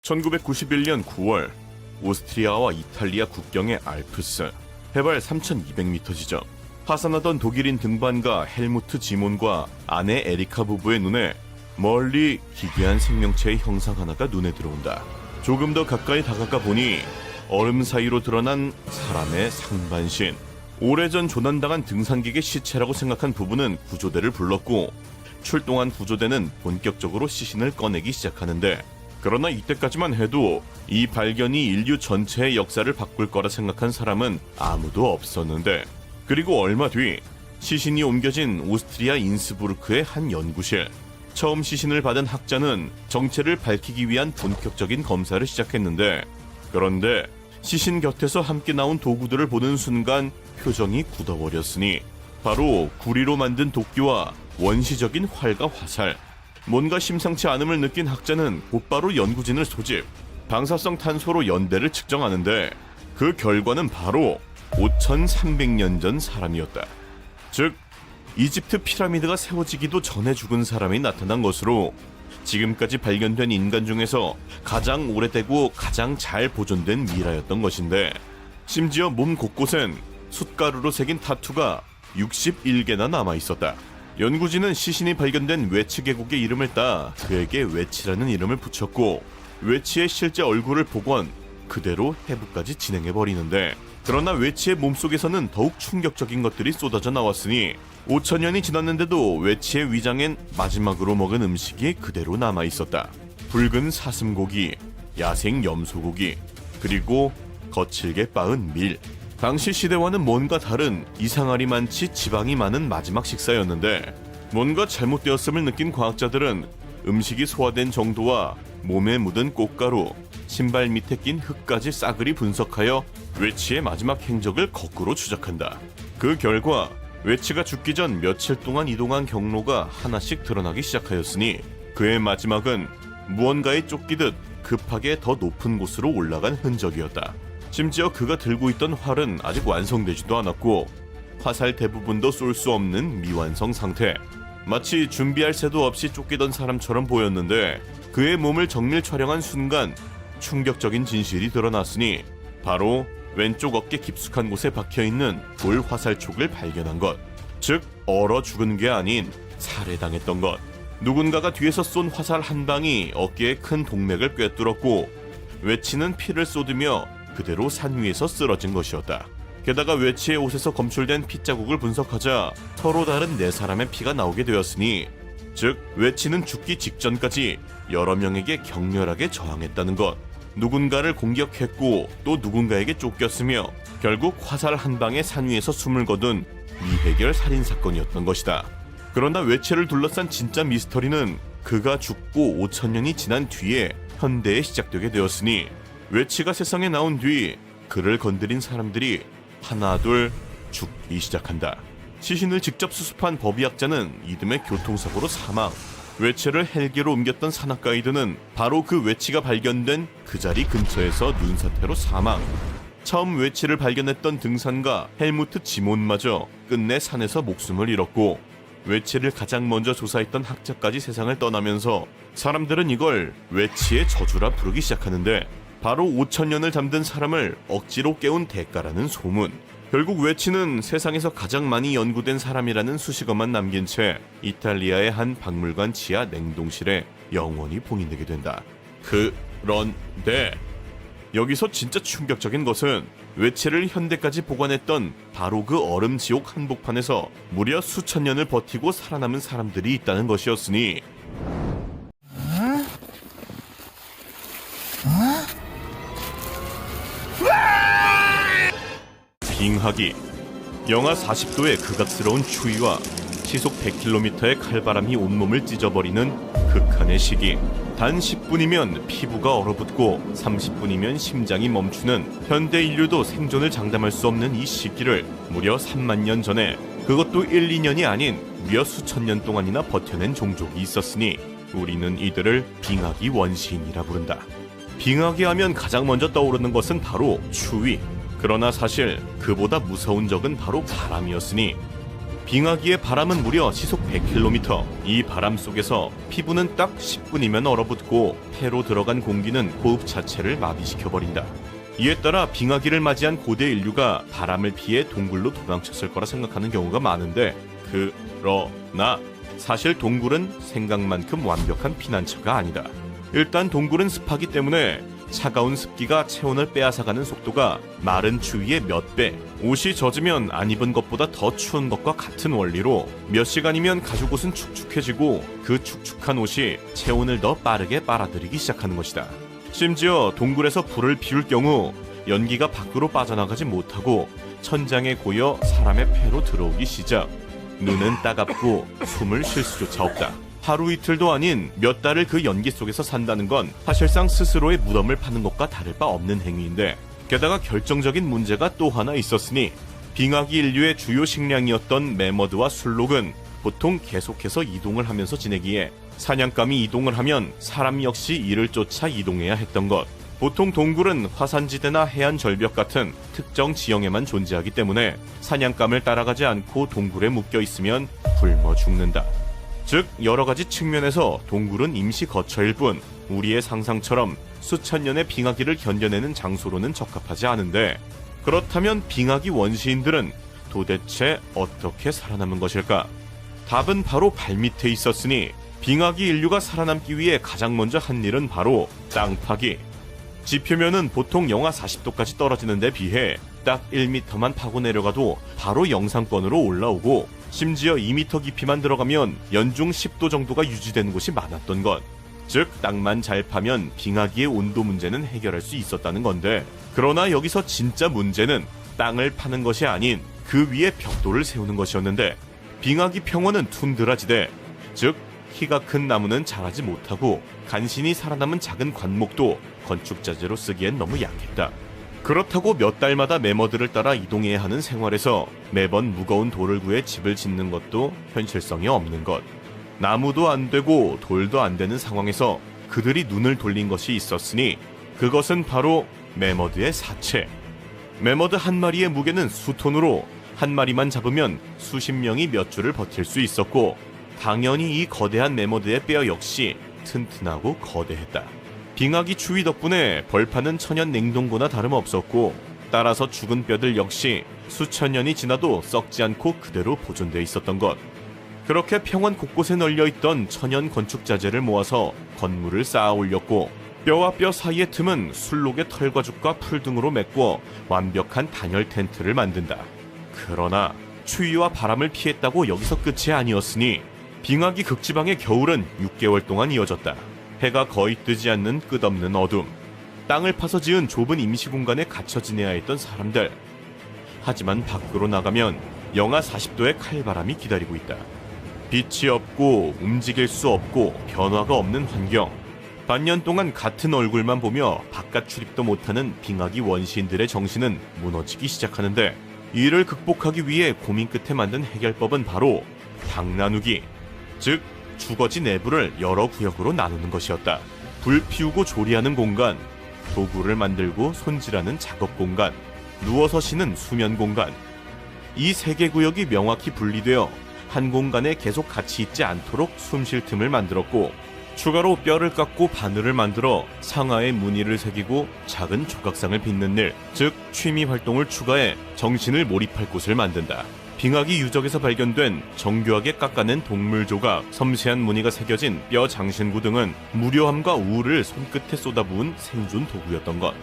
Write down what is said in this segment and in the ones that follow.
1991년 9월 오스트리아와 이탈리아 국경의 알프스 해발 3200m 지점. 파산하던 독일인 등반가 헬무트 지몬과 아내 에리카 부부의 눈에 멀리 기괴한 생명체의 형상 하나가 눈에 들어온다. 조금 더 가까이 다가가 보니 얼음 사이로 드러난 사람의 상반신. 오래전 조난당한 등산객의 시체라고 생각한 부부는 구조대를 불렀고 출동한 구조대는 본격적으로 시신을 꺼내기 시작하는데, 그러나 이때까지만 해도 이 발견이 인류 전체의 역사를 바꿀 거라 생각한 사람은 아무도 없었는데, 그리고 얼마 뒤 시신이 옮겨진 오스트리아 인스부르크의 한 연구실. 처음 시신을 받은 학자는 정체를 밝히기 위한 본격적인 검사를 시작했는데, 그런데 시신 곁에서 함께 나온 도구들을 보는 순간 표정이 굳어버렸으니 바로 구리로 만든 도끼와 원시적인 활과 화살. 뭔가 심상치 않음을 느낀 학자는 곧바로 연구진을 소집, 방사성 탄소로 연대를 측정하는데 그 결과는 바로 5300년 전 사람이었다. 즉 이집트 피라미드가 세워지기도 전에 죽은 사람이 나타난 것으로 지금까지 발견된 인간 중에서 가장 오래되고 가장 잘 보존된 미라였던 것인데, 심지어 몸 곳곳엔 숯가루로 새긴 타투가 61개나 남아있었다. 연구진은 시신이 발견된 웨치 계곡의 이름을 따 그에게 웨치라는 이름을 붙였고, 웨치의 실제 얼굴을 복원, 그대로 해부까지 진행해버리는데, 그러나 웨치의 몸속에서는 더욱 충격적인 것들이 쏟아져 나왔으니 5000년이 지났는데도 웨치의 위장엔 마지막으로 먹은 음식이 그대로 남아있었다. 붉은 사슴고기, 야생 염소고기, 그리고 거칠게 빻은 밀. 당시 시대와는 뭔가 다른 이상하리만치 지방이 많은 마지막 식사였는데, 뭔가 잘못되었음을 느낀 과학자들은 음식이 소화된 정도와 몸에 묻은 꽃가루, 신발 밑에 낀 흙까지 싸그리 분석하여 웨치의 마지막 행적을 거꾸로 추적한다. 그 결과 웨치가 죽기 전 며칠 동안 이동한 경로가 하나씩 드러나기 시작하였으니 그의 마지막은 무언가에 쫓기듯 급하게 더 높은 곳으로 올라간 흔적이었다. 심지어 그가 들고 있던 활은 아직 완성되지도 않았고 화살 대부분도 쏠 수 없는 미완성 상태. 마치 준비할 새도 없이 쫓기던 사람처럼 보였는데, 그의 몸을 정밀 촬영한 순간 충격적인 진실이 드러났으니 바로 왼쪽 어깨 깊숙한 곳에 박혀있는 돌 화살촉을 발견한 것. 즉 얼어 죽은 게 아닌 살해당했던 것. 누군가가 뒤에서 쏜 화살 한 방이 어깨의 큰 동맥을 꿰뚫었고 웨치는 피를 쏟으며 그대로 산 위에서 쓰러진 것이었다. 게다가 웨치의 옷에서 검출된 핏자국을 분석하자 서로 다른 4사람의 피가 나오게 되었으니, 즉 웨치는 죽기 직전까지 여러 명에게 격렬하게 저항했다는 것. 누군가를 공격했고 또 누군가에게 쫓겼으며 결국 화살 한 방에 산 위에서 숨을 거둔 미해결 살인사건이었던 것이다. 그러나 웨치를 둘러싼 진짜 미스터리는 그가 죽고 5000년이 지난 뒤에 현대에 시작되게 되었으니, 웨치가 세상에 나온 뒤 그를 건드린 사람들이 하나둘 죽기 시작한다. 시신을 직접 수습한 법의학자는 이듬해 교통사고로 사망. 웨치를 헬기로 옮겼던 산악가이드는 바로 그 웨치가 발견된 그 자리 근처에서 눈사태로 사망. 처음 웨치를 발견했던 등산가 헬무트 지몬마저 끝내 산에서 목숨을 잃었고, 웨치를 가장 먼저 조사했던 학자까지 세상을 떠나면서 사람들은 이걸 웨치의 저주라 부르기 시작하는데, 바로 5000년을 잠든 사람을 억지로 깨운 대가라는 소문. 결국 웨치는 세상에서 가장 많이 연구된 사람이라는 수식어만 남긴 채 이탈리아의 한 박물관 지하 냉동실에 영원히 봉인되게 된다. 그런데 여기서 진짜 충격적인 것은 웨치를 현대까지 보관했던 바로 그 얼음 지옥 한복판에서 무려 수천 년을 버티고 살아남은 사람들이 있다는 것이었으니, 빙하기. 영하 40도의 극악스러운 추위와 시속 100km의 칼바람이 온몸을 찢어버리는 극한의 시기. 단 10분이면 피부가 얼어붙고 30분이면 심장이 멈추는 현대 인류도 생존을 장담할 수 없는 이 시기를 무려 3만 년 전에, 그것도 1, 2년이 아닌 무려 수천 년 동안이나 버텨낸 종족이 있었으니 우리는 이들을 빙하기 원시인이라 부른다. 빙하기 하면 가장 먼저 떠오르는 것은 바로 추위. 그러나 사실 그보다 무서운 적은 바로 바람이었으니, 빙하기의 바람은 무려 시속 100km. 이 바람 속에서 피부는 딱 10분이면 얼어붙고 폐로 들어간 공기는 호흡 자체를 마비시켜버린다. 이에 따라 빙하기를 맞이한 고대 인류가 바람을 피해 동굴로 도망쳤을 거라 생각하는 경우가 많은데, 그러나 사실 동굴은 생각만큼 완벽한 피난처가 아니다. 일단 동굴은 습하기 때문에 차가운 습기가 체온을 빼앗아가는 속도가 마른 추위의 몇 배, 옷이 젖으면 안 입은 것보다 더 추운 것과 같은 원리로 몇 시간이면 가죽옷은 축축해지고 그 축축한 옷이 체온을 더 빠르게 빨아들이기 시작하는 것이다. 심지어 동굴에서 불을 피울 경우 연기가 밖으로 빠져나가지 못하고 천장에 고여 사람의 폐로 들어오기 시작. 눈은 따갑고 숨을 쉴 수조차 없다. 하루 이틀도 아닌 몇 달을 그 연기 속에서 산다는 건 사실상 스스로의 무덤을 파는 것과 다를 바 없는 행위인데, 게다가 결정적인 문제가 또 하나 있었으니 빙하기 인류의 주요 식량이었던 매머드와 술록은 보통 계속해서 이동을 하면서 지내기에 사냥감이 이동을 하면 사람 역시 이를 쫓아 이동해야 했던 것. 보통 동굴은 화산지대나 해안 절벽 같은 특정 지형에만 존재하기 때문에 사냥감을 따라가지 않고 동굴에 묶여 있으면 굶어 죽는다. 즉 여러 가지 측면에서 동굴은 임시 거처일 뿐 우리의 상상처럼 수천 년의 빙하기를 견뎌내는 장소로는 적합하지 않은데, 그렇다면 빙하기 원시인들은 도대체 어떻게 살아남은 것일까? 답은 바로 발밑에 있었으니 빙하기 인류가 살아남기 위해 가장 먼저 한 일은 바로 땅 파기. 지표면은 보통 영하 40도까지 떨어지는 데 비해 딱 1m만 파고 내려가도 바로 영상권으로 올라오고, 심지어 2m 깊이만 들어가면 연중 10도 정도가 유지되는 곳이 많았던 것. 즉 땅만 잘 파면 빙하기의 온도 문제는 해결할 수 있었다는 건데, 그러나 여기서 진짜 문제는 땅을 파는 것이 아닌 그 위에 벽돌을 세우는 것이었는데, 빙하기 평원은 툰드라 지대, 즉 키가 큰 나무는 자라지 못하고 간신히 살아남은 작은 관목도 건축자재로 쓰기엔 너무 약했다. 그렇다고 몇 달마다 매머드를 따라 이동해야 하는 생활에서 매번 무거운 돌을 구해 집을 짓는 것도 현실성이 없는 것. 나무도 안 되고 돌도 안 되는 상황에서 그들이 눈을 돌린 것이 있었으니 그것은 바로 매머드의 사체. 매머드 한 마리의 무게는 수톤으로 한 마리만 잡으면 수십 명이 몇 주를 버틸 수 있었고, 당연히 이 거대한 매머드의 뼈 역시 튼튼하고 거대했다. 빙하기 추위 덕분에 벌판은 천연 냉동고나 다름없었고, 따라서 죽은 뼈들 역시 수천 년이 지나도 썩지 않고 그대로 보존돼 있었던 것. 그렇게 평원 곳곳에 널려있던 천연 건축자재를 모아서 건물을 쌓아 올렸고, 뼈와 뼈 사이의 틈은 술록의 털과 죽과 풀 등으로 메꿔 완벽한 단열 텐트를 만든다. 그러나 추위와 바람을 피했다고 여기서 끝이 아니었으니 빙하기 극지방의 겨울은 6개월 동안 이어졌다. 해가 거의 뜨지 않는 끝없는 어둠. 땅을 파서 지은 좁은 임시 공간에 갇혀 지내야 했던 사람들. 하지만 밖으로 나가면 영하 40도의 칼바람이 기다리고 있다. 빛이 없고 움직일 수 없고 변화가 없는 환경. 반년 동안 같은 얼굴만 보며 바깥 출입도 못하는 빙하기 원시인들의 정신은 무너지기 시작하는데, 이를 극복하기 위해 고민 끝에 만든 해결법은 바로 방 나누기, 즉 주거지 내부를 여러 구역으로 나누는 것이었다. 불 피우고 조리하는 공간, 도구를 만들고 손질하는 작업 공간, 누워서 쉬는 수면 공간. 이 세 개 구역이 명확히 분리되어 한 공간에 계속 같이 있지 않도록 숨 쉴 틈을 만들었고, 추가로 뼈를 깎고 바늘을 만들어 상하에 무늬를 새기고 작은 조각상을 빚는 일, 즉 취미 활동을 추가해 정신을 몰입할 곳을 만든다. 빙하기 유적에서 발견된 정교하게 깎아낸 동물 조각, 섬세한 무늬가 새겨진 뼈 장신구 등은 무료함과 우울을 손끝에 쏟아부은 생존 도구였던 것.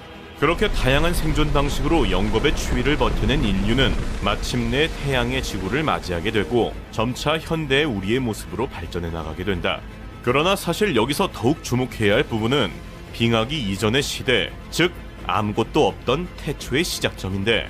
그렇게 다양한 생존 방식으로 영겁의 추위를 버텨낸 인류는 마침내 태양의 지구를 맞이하게 되고 점차 현대의 우리의 모습으로 발전해 나가게 된다. 그러나 사실 여기서 더욱 주목해야 할 부분은 빙하기 이전의 시대, 즉 아무것도 없던 태초의 시작점인데,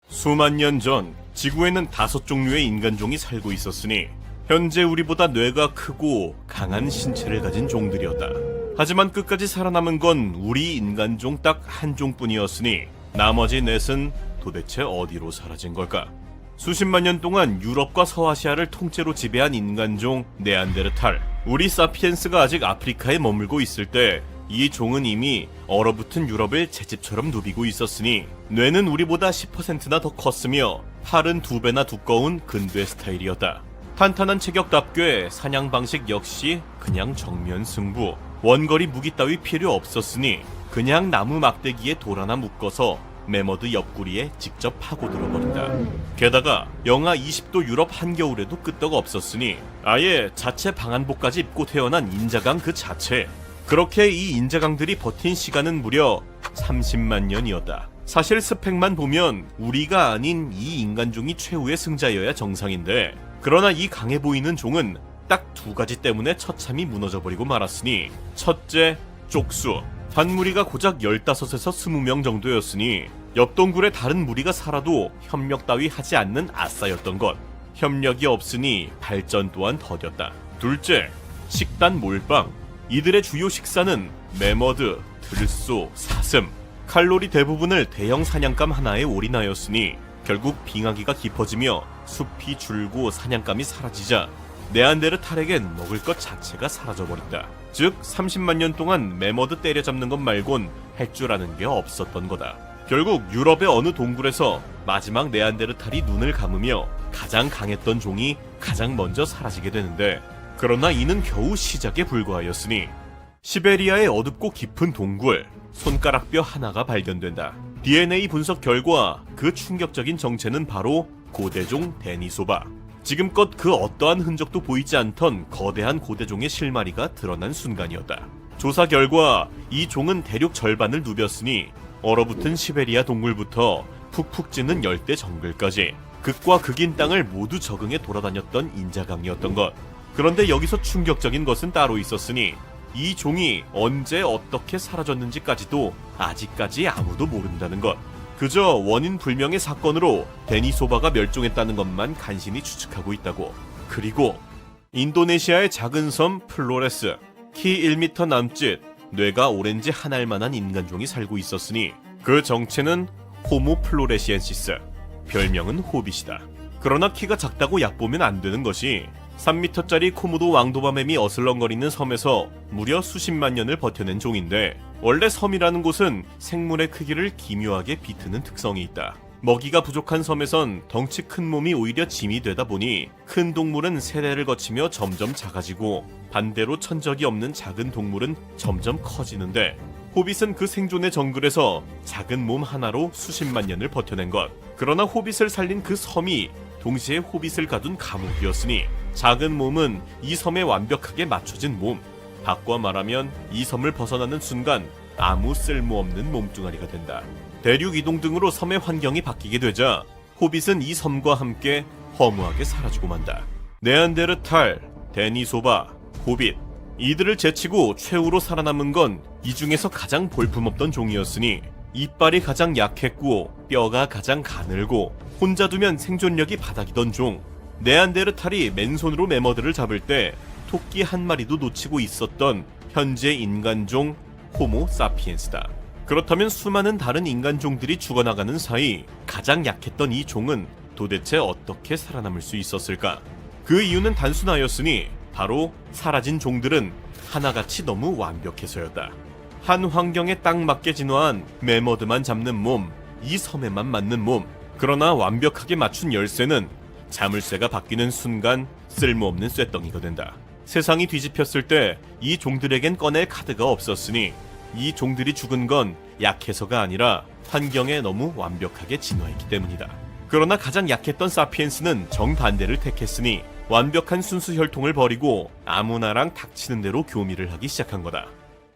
수만 년 전 지구에는 5종류의 인간종이 살고 있었으니 현재 우리보다 뇌가 크고 강한 신체를 가진 종들이었다. 하지만 끝까지 살아남은 건 우리 인간종 딱 한 종뿐이었으니 나머지 넷은 도대체 어디로 사라진 걸까? 수십만 년 동안 유럽과 서아시아를 통째로 지배한 인간종 네안데르탈. 우리 사피엔스가 아직 아프리카에 머물고 있을 때 이 종은 이미 얼어붙은 유럽을 제 집처럼 누비고 있었으니 뇌는 우리보다 10%나 더 컸으며 팔은 2배나 두꺼운 근대 스타일이었다. 탄탄한 체격답게 사냥 방식 역시 그냥 정면 승부. 원거리 무기 따위 필요 없었으니 그냥 나무 막대기에 돌 하나 묶어서 매머드 옆구리에 직접 파고들어 버린다. 게다가 영하 20도 유럽 한겨울에도 끄떡 없었으니 아예 자체 방한복까지 입고 태어난 인자강 그 자체. 그렇게 이 인자강들이 버틴 시간은 무려 30만 년이었다. 사실 스펙만 보면 우리가 아닌 이 인간종이 최후의 승자여야 정상인데, 그러나 이 강해 보이는 종은 딱 2가지 때문에 처참히 무너져버리고 말았으니, 첫째, 쪽수. 반무리가 고작 15에서 20명 정도였으니 옆 동굴에 다른 무리가 살아도 협력 따위 하지 않는 아싸였던 것. 협력이 없으니 발전 또한 더뎠다. 둘째, 식단 몰빵. 이들의 주요 식사는 매머드, 들소, 사슴. 칼로리 대부분을 대형 사냥감 하나에 올인하였으니 결국 빙하기가 깊어지며 숲이 줄고 사냥감이 사라지자 네안데르탈에겐 먹을 것 자체가 사라져버린다. 즉 30만 년 동안 매머드 때려잡는 것 말곤 할 줄 아는 게 없었던 거다. 결국 유럽의 어느 동굴에서 마지막 네안데르탈이 눈을 감으며 가장 강했던 종이 가장 먼저 사라지게 되는데, 그러나 이는 겨우 시작에 불과하였으니 시베리아의 어둡고 깊은 동굴, 손가락뼈 하나가 발견된다. DNA 분석 결과 그 충격적인 정체는 바로 고대종 데니소바. 지금껏 그 어떠한 흔적도 보이지 않던 거대한 고대종의 실마리가 드러난 순간이었다. 조사 결과 이 종은 대륙 절반을 누볐으니 얼어붙은 시베리아 동굴부터 푹푹 찌는 열대 정글까지 극과 극인 땅을 모두 적응해 돌아다녔던 인자강이었던 것. 그런데 여기서 충격적인 것은 따로 있었으니 이 종이 언제 어떻게 사라졌는지까지도 아직까지 아무도 모른다는 것. 그저 원인 불명의 사건으로 데니소바가 멸종했다는 것만 간신히 추측하고 있다고. 그리고 인도네시아의 작은 섬 플로레스, 키 1m 남짓, 뇌가 오렌지 한 알만한 인간종이 살고 있었으니 그 정체는 호모 플로레시엔시스, 별명은 호빗이다. 그러나 키가 작다고 얕보면 안 되는 것이 3m짜리 코모도 왕도바뱀이 어슬렁거리는 섬에서 무려 수십만 년을 버텨낸 종인데, 원래 섬이라는 곳은 생물의 크기를 기묘하게 비트는 특성이 있다. 먹이가 부족한 섬에선 덩치 큰 몸이 오히려 짐이 되다 보니 큰 동물은 세대를 거치며 점점 작아지고 반대로 천적이 없는 작은 동물은 점점 커지는데, 호빗은 그 생존의 정글에서 작은 몸 하나로 수십만 년을 버텨낸 것. 그러나 호빗을 살린 그 섬이 동시에 호빗을 가둔 감옥이었으니 작은 몸은 이 섬에 완벽하게 맞춰진 몸. 바꿔 말하면 이 섬을 벗어나는 순간 아무 쓸모없는 몸뚱아리가 된다. 대륙 이동 등으로 섬의 환경이 바뀌게 되자 호빗은 이 섬과 함께 허무하게 사라지고 만다. 네안데르탈, 데니소바, 호빗, 이들을 제치고 최후로 살아남은 건 이 중에서 가장 볼품없던 종이었으니 이빨이 가장 약했고 뼈가 가장 가늘고 혼자 두면 생존력이 바닥이던 종. 네안데르탈이 맨손으로 매머드를 잡을 때 토끼 한 마리도 놓치고 있었던 현재 인간종 호모 사피엔스다. 그렇다면 수많은 다른 인간종들이 죽어나가는 사이 가장 약했던 이 종은 도대체 어떻게 살아남을 수 있었을까? 그 이유는 단순하였으니 바로 사라진 종들은 하나같이 너무 완벽해서였다. 한 환경에 딱 맞게 진화한 매머드만 잡는 몸, 이 섬에만 맞는 몸. 그러나 완벽하게 맞춘 열쇠는 자물쇠가 바뀌는 순간 쓸모없는 쇳덩이가 된다. 세상이 뒤집혔을 때 이 종들에겐 꺼낼 카드가 없었으니 이 종들이 죽은 건 약해서가 아니라 환경에 너무 완벽하게 진화했기 때문이다. 그러나 가장 약했던 사피엔스는 정반대를 택했으니 완벽한 순수 혈통을 버리고 아무나랑 닥치는 대로 교미를 하기 시작한 거다.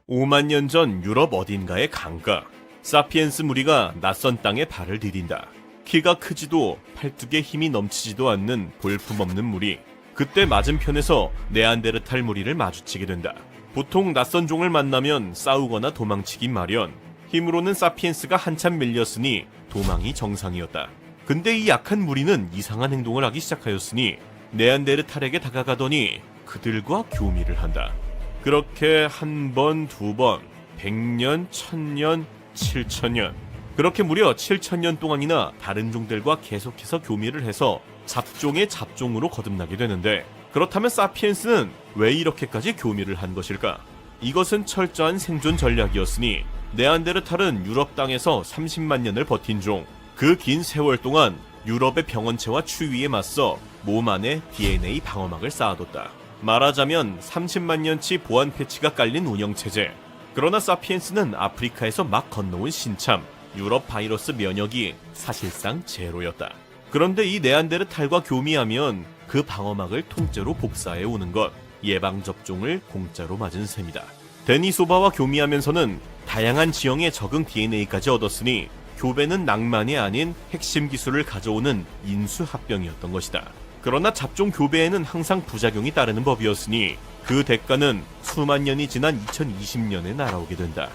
5만 년 전 유럽 어딘가의 강가, 사피엔스 무리가 낯선 땅에 발을 디딘다. 키가 크지도 팔뚝에 힘이 넘치지도 않는 볼품없는 무리. 그때 맞은편에서 네안데르탈 무리를 마주치게 된다. 보통 낯선 종을 만나면 싸우거나 도망치기 마련. 힘으로는 사피엔스가 한참 밀렸으니 도망이 정상이었다. 근데 이 약한 무리는 이상한 행동을 하기 시작하였으니 네안데르탈에게 다가가더니 그들과 교미를 한다. 그렇게 한 번, 두 번, 100년, 1000년, 7000년, 그렇게 무려 7000년 동안이나 다른 종들과 계속해서 교미를 해서 잡종의 잡종으로 거듭나게 되는데, 그렇다면 사피엔스는 왜 이렇게까지 교미를 한 것일까? 이것은 철저한 생존 전략이었으니 네안데르탈은 유럽 땅에서 30만 년을 버틴 종, 그 긴 세월 동안 유럽의 병원체와 추위에 맞서 몸 안에 DNA 방어막을 쌓아뒀다. 말하자면 30만 년치 보안 패치가 깔린 운영체제. 그러나 사피엔스는 아프리카에서 막 건너온 신참, 유럽 바이러스 면역이 사실상 제로였다. 그런데 이 네안데르탈과 교미하면 그 방어막을 통째로 복사해 오는 것, 예방접종을 공짜로 맞은 셈이다. 데니소바와 교미하면서는 다양한 지형의 적응 DNA까지 얻었으니 교배는 낭만이 아닌 핵심 기술을 가져오는 인수합병이었던 것이다. 그러나 잡종 교배에는 항상 부작용이 따르는 법이었으니 그 대가는 수만 년이 지난 2020년에 날아오게 된다.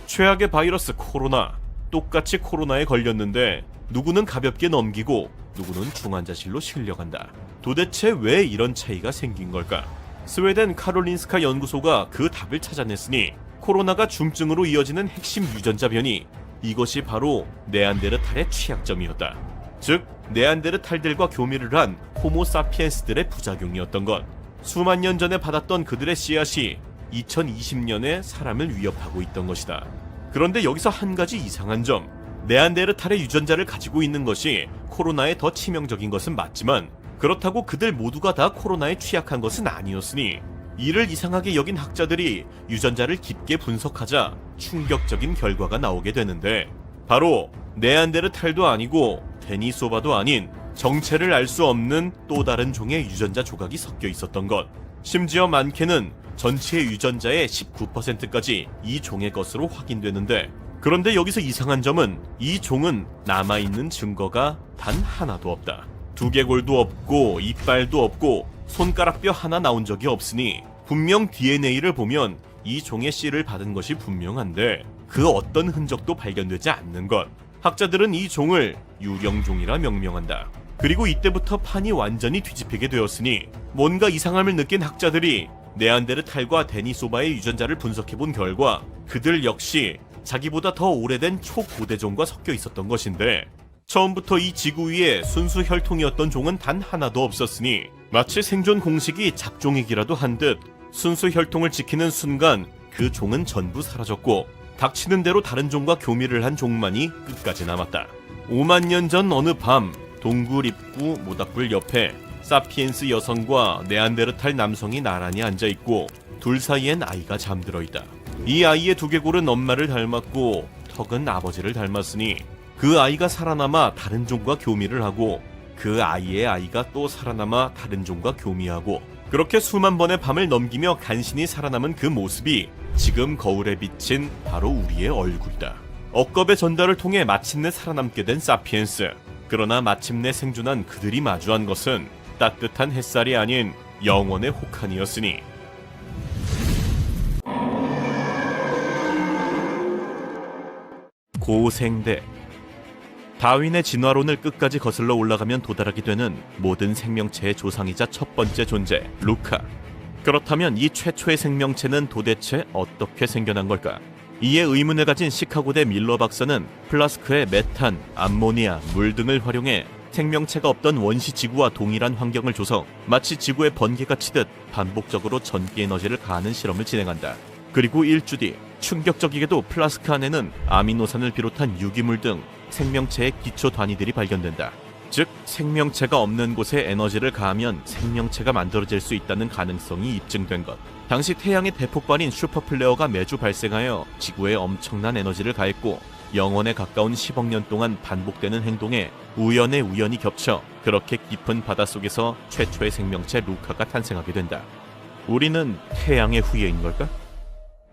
최악의 바이러스 코로나. 똑같이 코로나에 걸렸는데 누구는 가볍게 넘기고 누구는 중환자실로 실려간다. 도대체 왜 이런 차이가 생긴 걸까? 스웨덴 카롤린스카 연구소가 그 답을 찾아냈으니 코로나가 중증으로 이어지는 핵심 유전자 변이, 이것이 바로 네안데르탈의 취약점이었다. 즉 네안데르탈들과 교미를 한 호모사피엔스들의 부작용이었던 것. 수만 년 전에 받았던 그들의 씨앗이 2020년에 사람을 위협하고 있던 것이다. 그런데 여기서 한 가지 이상한 점, 네안데르탈의 유전자를 가지고 있는 것이 코로나에 더 치명적인 것은 맞지만 그렇다고 그들 모두가 다 코로나에 취약한 것은 아니었으니 이를 이상하게 여긴 학자들이 유전자를 깊게 분석하자 충격적인 결과가 나오게 되는데, 바로 네안데르탈도 아니고 데니소바도 아닌 정체를 알 수 없는 또 다른 종의 유전자 조각이 섞여 있었던 것. 심지어 많게는 전체 유전자의 19%까지 이 종의 것으로 확인되는데, 그런데 여기서 이상한 점은 이 종은 남아있는 증거가 단 하나도 없다. 두개골도 없고 이빨도 없고 손가락뼈 하나 나온 적이 없으니 분명 DNA를 보면 이 종의 씨를 받은 것이 분명한데 그 어떤 흔적도 발견되지 않는 것. 학자들은 이 종을 유령종이라 명명한다. 그리고 이때부터 판이 완전히 뒤집히게 되었으니 뭔가 이상함을 느낀 학자들이 네안데르탈과 데니소바의 유전자를 분석해본 결과 그들 역시 자기보다 더 오래된 초고대종과 섞여 있었던 것인데, 처음부터 이 지구 위에 순수 혈통이었던 종은 단 하나도 없었으니 마치 생존 공식이 작종이기라도 한 듯 순수 혈통을 지키는 순간 그 종은 전부 사라졌고 닥치는 대로 다른 종과 교미를 한 종만이 끝까지 남았다. 5만 년 전 어느 밤 동굴 입구 모닥불 옆에 사피엔스 여성과 네안데르탈 남성이 나란히 앉아있고 둘 사이엔 아이가 잠들어 있다. 이 아이의 두개골은 엄마를 닮았고 턱은 아버지를 닮았으니 그 아이가 살아남아 다른 종과 교미를 하고 그 아이의 아이가 또 살아남아 다른 종과 교미하고 그렇게 수만 번의 밤을 넘기며 간신히 살아남은 그 모습이 지금 거울에 비친 바로 우리의 얼굴이다. 억겁의 전달을 통해 마침내 살아남게 된 사피엔스. 그러나 마침내 생존한 그들이 마주한 것은 따뜻한 햇살이 아닌 영원의 혹한이었으니, 고생대. 다윈의 진화론을 끝까지 거슬러 올라가면 도달하게 되는 모든 생명체의 조상이자 첫 번째 존재, 루카. 그렇다면 이 최초의 생명체는 도대체 어떻게 생겨난 걸까? 이에 의문을 가진 시카고대 밀러 박사는 플라스크에 메탄, 암모니아, 물 등을 활용해 생명체가 없던 원시 지구와 동일한 환경을 조성, 마치 지구의 번개가 치듯 반복적으로 전기 에너지를 가하는 실험을 진행한다. 그리고 일주 뒤 충격적이게도 플라스크 안에는 아미노산을 비롯한 유기물 등 생명체의 기초 단위들이 발견된다. 즉 생명체가 없는 곳에 에너지를 가하면 생명체가 만들어질 수 있다는 가능성이 입증된 것. 당시 태양의 대폭발인 슈퍼플레어가 매주 발생하여 지구에 엄청난 에너지를 가했고 영원에 가까운 10억 년 동안 반복되는 행동에 우연의 우연이 겹쳐 그렇게 깊은 바닷속에서 최초의 생명체 루카가 탄생하게 된다. 우리는 태양의 후예인 걸까?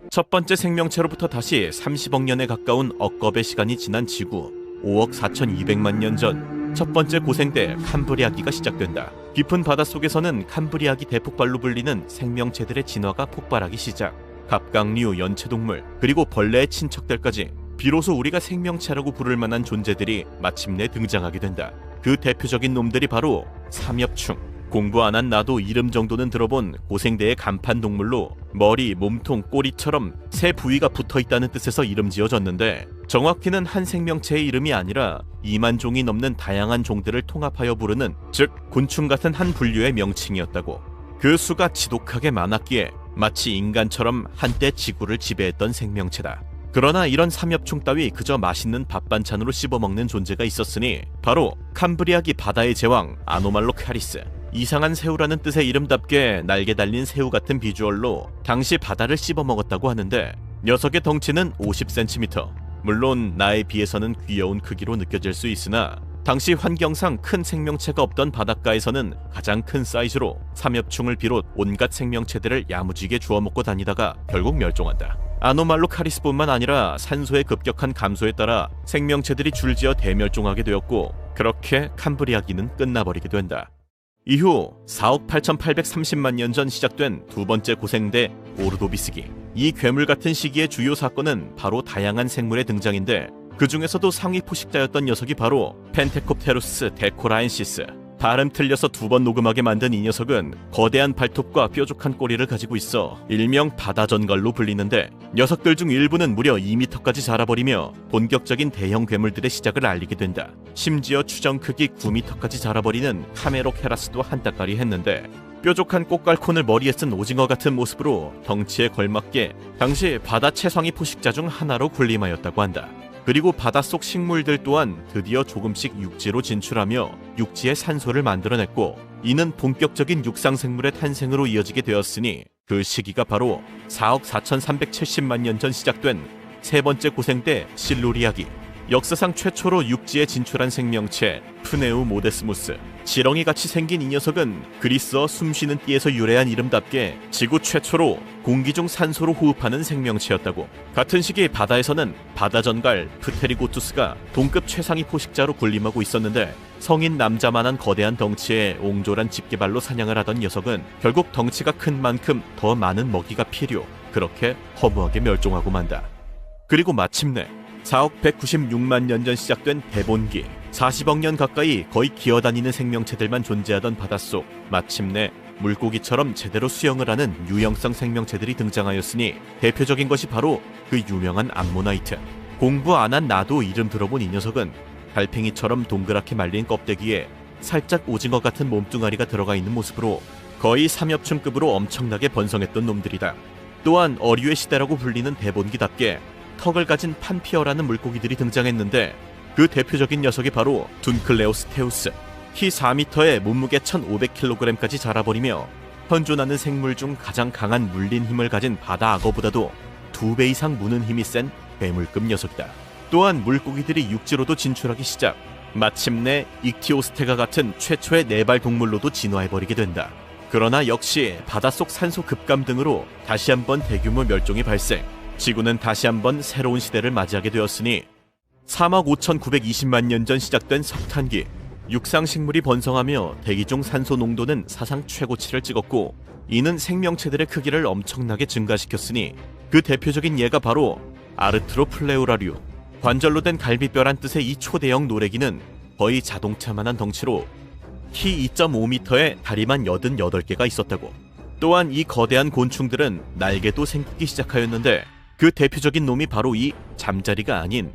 첫 번째 생명체로부터 다시 30억 년에 가까운 억겁의 시간이 지난 지구, 5억 4,200만 년 전 첫 번째 고생대 캄브리아기가 시작된다. 깊은 바닷속에서는 캄브리아기 대폭발로 불리는 생명체들의 진화가 폭발하기 시작. 갑각류, 연체동물, 그리고 벌레의 친척들까지 비로소 우리가 생명체라고 부를 만한 존재들이 마침내 등장하게 된다. 그 대표적인 놈들이 바로 삼엽충. 공부 안 한 나도 이름 정도는 들어본 고생대의 간판 동물로 머리, 몸통, 꼬리처럼 새 부위가 붙어있다는 뜻에서 이름 지어졌는데, 정확히는 한 생명체의 이름이 아니라 2만 종이 넘는 다양한 종들을 통합하여 부르는, 즉 곤충 같은 한 분류의 명칭이었다고. 그 수가 지독하게 많았기에 마치 인간처럼 한때 지구를 지배했던 생명체다. 그러나 이런 삼엽충 따위 그저 맛있는 밥 반찬으로 씹어먹는 존재가 있었으니 바로 캄브리아기 바다의 제왕 아노말로카리스. 이상한 새우라는 뜻의 이름답게 날개 달린 새우 같은 비주얼로 당시 바다를 씹어먹었다고 하는데 녀석의 덩치는 50cm. 물론 나에 비해서는 귀여운 크기로 느껴질 수 있으나 당시 환경상 큰 생명체가 없던 바닷가에서는 가장 큰 사이즈로 삼엽충을 비롯 온갖 생명체들을 야무지게 주워먹고 다니다가 결국 멸종한다. 아노말로카리스뿐만 아니라 산소의 급격한 감소에 따라 생명체들이 줄지어 대멸종하게 되었고 그렇게 캄브리아기는 끝나버리게 된다. 이후 4억 8,830만 년 전 시작된 두 번째 고생대 오르도비스기. 이 괴물 같은 시기의 주요 사건은 바로 다양한 생물의 등장인데 그 중에서도 상위 포식자였던 녀석이 바로 펜테콥테루스 데코라엔시스. 발음 틀려서 두 번 녹음하게 만든 이 녀석은 거대한 발톱과 뾰족한 꼬리를 가지고 있어 일명 바다전갈로 불리는데 녀석들 중 일부는 무려 2m까지 자라버리며 본격적인 대형 괴물들의 시작을 알리게 된다. 심지어 추정 크기 9m까지 자라버리는 카메로케라스도 한따까리 했는데 뾰족한 꽃갈콘을 머리에 쓴 오징어 같은 모습으로 덩치에 걸맞게 당시 바다 최상위 포식자 중 하나로 군림하였다고 한다. 그리고 바닷속 식물들 또한 드디어 조금씩 육지로 진출하며 육지의 산소를 만들어냈고 이는 본격적인 육상생물의 탄생으로 이어지게 되었으니 그 시기가 바로 4억 4,370만 년 전 시작된 세 번째 고생대 실루리아기. 역사상 최초로 육지에 진출한 생명체 프네우모데스무스. 지렁이같이 생긴 이 녀석은 그리스어 숨쉬는 띠에서 유래한 이름답게 지구 최초로 공기 중 산소로 호흡하는 생명체였다고. 같은 시기 바다에서는 바다전갈 프테리고투스가 동급 최상위 포식자로 군림하고 있었는데 성인 남자만한 거대한 덩치에 옹졸한 집게발로 사냥을 하던 녀석은 결국 덩치가 큰 만큼 더 많은 먹이가 필요. 그렇게 허무하게 멸종하고 만다. 그리고 마침내 4억 196만 년 전 시작된 대본기. 40억 년 가까이 거의 기어다니는 생명체들만 존재하던 바닷속. 마침내 물고기처럼 제대로 수영을 하는 유형성 생명체들이 등장하였으니 대표적인 것이 바로 그 유명한 암모나이트. 공부 안 한 나도 이름 들어본 이 녀석은 달팽이처럼 동그랗게 말린 껍데기에 살짝 오징어 같은 몸뚱아리가 들어가 있는 모습으로 거의 삼엽충급으로 엄청나게 번성했던 놈들이다. 또한 어류의 시대라고 불리는 대본기답게 턱을 가진 판피어라는 물고기들이 등장했는데 그 대표적인 녀석이 바로 둔클레오스테우스. 키 4m에 몸무게 1,500kg까지 자라버리며 현존하는 생물 중 가장 강한 물린 힘을 가진 바다 악어보다도 2배 이상 무는 힘이 센 괴물급 녀석이다. 또한 물고기들이 육지로도 진출하기 시작. 마침내 익티오스테가 같은 최초의 네발 동물로도 진화해버리게 된다. 그러나 역시 바닷속 산소 급감 등으로 다시 한번 대규모 멸종이 발생. 지구는 다시 한번 새로운 시대를 맞이하게 되었으니 3억 5,920만 년 전 시작된 석탄기. 육상식물이 번성하며 대기 중 산소 농도는 사상 최고치를 찍었고 이는 생명체들의 크기를 엄청나게 증가시켰으니 그 대표적인 예가 바로 아르트로플레우라류. 관절로 된 갈비뼈란 뜻의 이 초대형 노래기는 거의 자동차만한 덩치로 키 2.5m에 다리만 88개가 있었다고. 또한 이 거대한 곤충들은 날개도 생기기 시작하였는데 그 대표적인 놈이 바로 이 잠자리가 아닌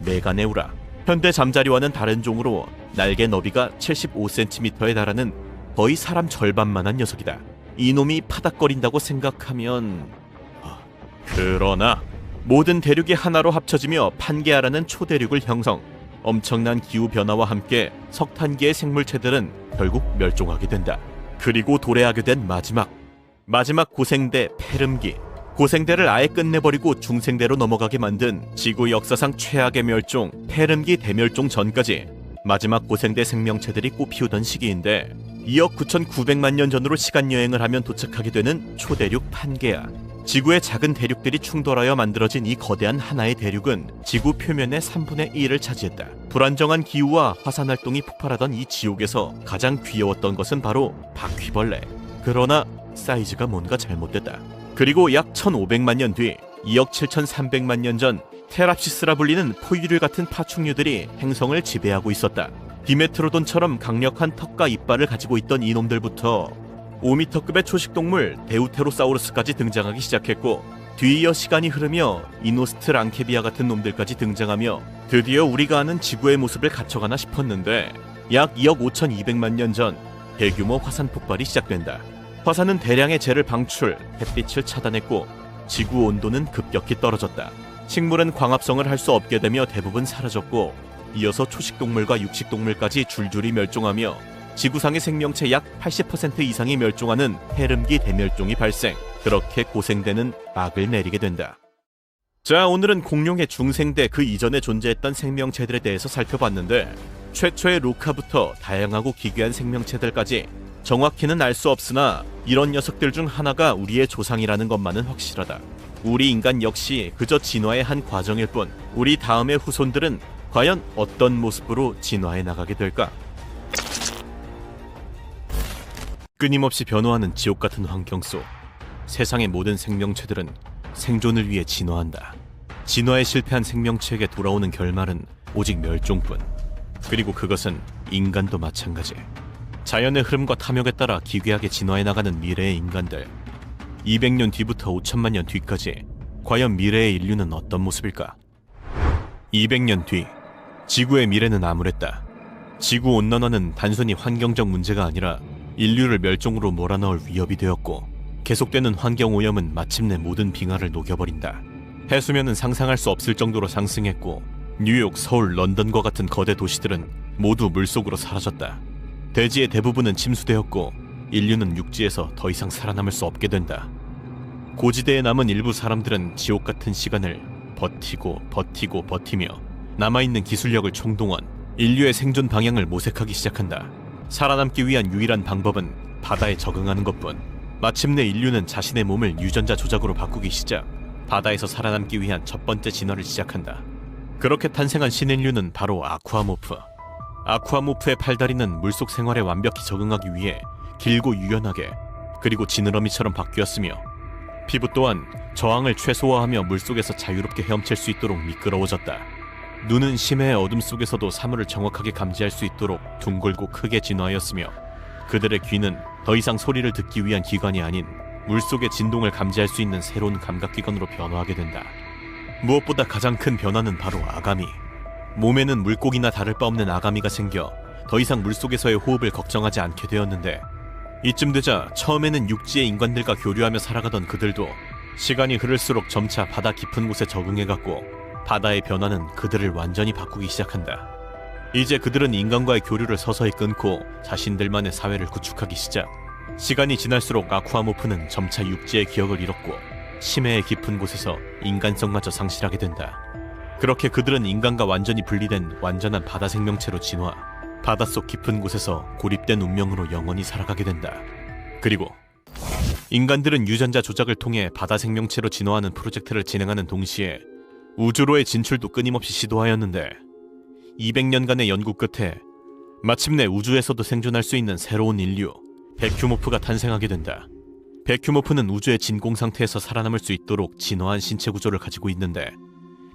메가네우라. 현대 잠자리와는 다른 종으로 날개 너비가 75cm에 달하는 거의 사람 절반만한 녀석이다. 이 놈이 파닥거린다고 생각하면 그러나 모든 대륙이 하나로 합쳐지며 판게아라는 초대륙을 형성. 엄청난 기후변화와 함께 석탄기의 생물체들은 결국 멸종하게 된다. 그리고 도래하게 된 마지막 고생대 페름기. 고생대를 아예 끝내버리고 중생대로 넘어가게 만든 지구 역사상 최악의 멸종 페름기 대멸종 전까지 마지막 고생대 생명체들이 꽃피우던 시기인데 2억 9,900만 년 전으로 시간여행을 하면 도착하게 되는 초대륙 판게아. 지구의 작은 대륙들이 충돌하여 만들어진 이 거대한 하나의 대륙은 지구 표면의 3분의 1을 차지했다. 불안정한 기후와 화산활동이 폭발하던 이 지옥에서 가장 귀여웠던 것은 바로 바퀴벌레. 그러나 사이즈가 뭔가 잘못됐다. 그리고 약 1,500만 년 뒤 2억 7,300만 년 전 테랍시스라 불리는 포유류 같은 파충류들이 행성을 지배하고 있었다. 디메트로돈처럼 강력한 턱과 이빨을 가지고 있던 이놈들부터 5m급의 초식동물 데우테로사우루스까지 등장하기 시작했고 뒤이어 시간이 흐르며 이노스트랑케비아 같은 놈들까지 등장하며 드디어 우리가 아는 지구의 모습을 갖춰가나 싶었는데 약 2억 5,200만 년 전 대규모 화산 폭발이 시작된다. 화산은 대량의 재를 방출, 햇빛을 차단했고 지구 온도는 급격히 떨어졌다. 식물은 광합성을 할 수 없게 되며 대부분 사라졌고, 이어서 초식동물과 육식동물까지 줄줄이 멸종하며 지구상의 생명체 약 80% 이상이 멸종하는 해름기 대멸종이 발생. 그렇게 고생되는 악을 내리게 된다. 자, 오늘은 공룡의 중생대 그 이전에 존재했던 생명체들에 대해서 살펴봤는데, 최초의 루카부터 다양하고 기괴한 생명체들까지 정확히는 알 수 없으나 이런 녀석들 중 하나가 우리의 조상이라는 것만은 확실하다. 우리 인간 역시 그저 진화의 한 과정일 뿐, 우리 다음의 후손들은 과연 어떤 모습으로 진화해 나가게 될까? 끊임없이 변화하는 지옥 같은 환경 속 세상의 모든 생명체들은 생존을 위해 진화한다. 진화에 실패한 생명체에게 돌아오는 결말은 오직 멸종뿐. 그리고 그것은 인간도 마찬가지. 자연의 흐름과 탐욕에 따라 기괴하게 진화해 나가는 미래의 인간들. 200년 뒤부터 5천만 년 뒤까지 과연 미래의 인류는 어떤 모습일까? 200년 뒤 지구의 미래는 암울했다. 지구 온난화는 단순히 환경적 문제가 아니라 인류를 멸종으로 몰아넣을 위협이 되었고, 계속되는 환경오염은 마침내 모든 빙하를 녹여버린다. 해수면은 상상할 수 없을 정도로 상승했고, 뉴욕, 서울, 런던과 같은 거대 도시들은 모두 물속으로 사라졌다. 대지의 대부분은 침수되었고, 인류는 육지에서 더 이상 살아남을 수 없게 된다. 고지대에 남은 일부 사람들은 지옥 같은 시간을 버티며 남아있는 기술력을 총동원, 인류의 생존 방향을 모색하기 시작한다. 살아남기 위한 유일한 방법은 바다에 적응하는 것뿐. 마침내 인류는 자신의 몸을 유전자 조작으로 바꾸기 시작, 바다에서 살아남기 위한 첫 번째 진화를 시작한다. 그렇게 탄생한 신인류는 바로 아쿠아모프. 아쿠아모프의 팔다리는 물속 생활에 완벽히 적응하기 위해 길고 유연하게, 그리고 지느러미처럼 바뀌었으며, 피부 또한 저항을 최소화하며 물속에서 자유롭게 헤엄칠 수 있도록 미끄러워졌다. 눈은 심해의 어둠 속에서도 사물을 정확하게 감지할 수 있도록 둥글고 크게 진화하였으며, 그들의 귀는 더 이상 소리를 듣기 위한 기관이 아닌 물속의 진동을 감지할 수 있는 새로운 감각기관으로 변화하게 된다. 무엇보다 가장 큰 변화는 바로 아가미. 몸에는 물고기나 다를 바 없는 아가미가 생겨 더 이상 물속에서의 호흡을 걱정하지 않게 되었는데, 이쯤 되자 처음에는 육지의 인간들과 교류하며 살아가던 그들도 시간이 흐를수록 점차 바다 깊은 곳에 적응해갔고, 바다의 변화는 그들을 완전히 바꾸기 시작한다. 이제 그들은 인간과의 교류를 서서히 끊고 자신들만의 사회를 구축하기 시작. 시간이 지날수록 아쿠아모프는 점차 육지의 기억을 잃었고, 심해의 깊은 곳에서 인간성마저 상실하게 된다. 그렇게 그들은 인간과 완전히 분리된 완전한 바다 생명체로 진화, 바닷속 깊은 곳에서 고립된 운명으로 영원히 살아가게 된다. 그리고 인간들은 유전자 조작을 통해 바다 생명체로 진화하는 프로젝트를 진행하는 동시에 우주로의 진출도 끊임없이 시도하였는데, 200년간의 연구 끝에 마침내 우주에서도 생존할 수 있는 새로운 인류, 베큐모프가 탄생하게 된다. 베큐모프는 우주의 진공 상태에서 살아남을 수 있도록 진화한 신체 구조를 가지고 있는데,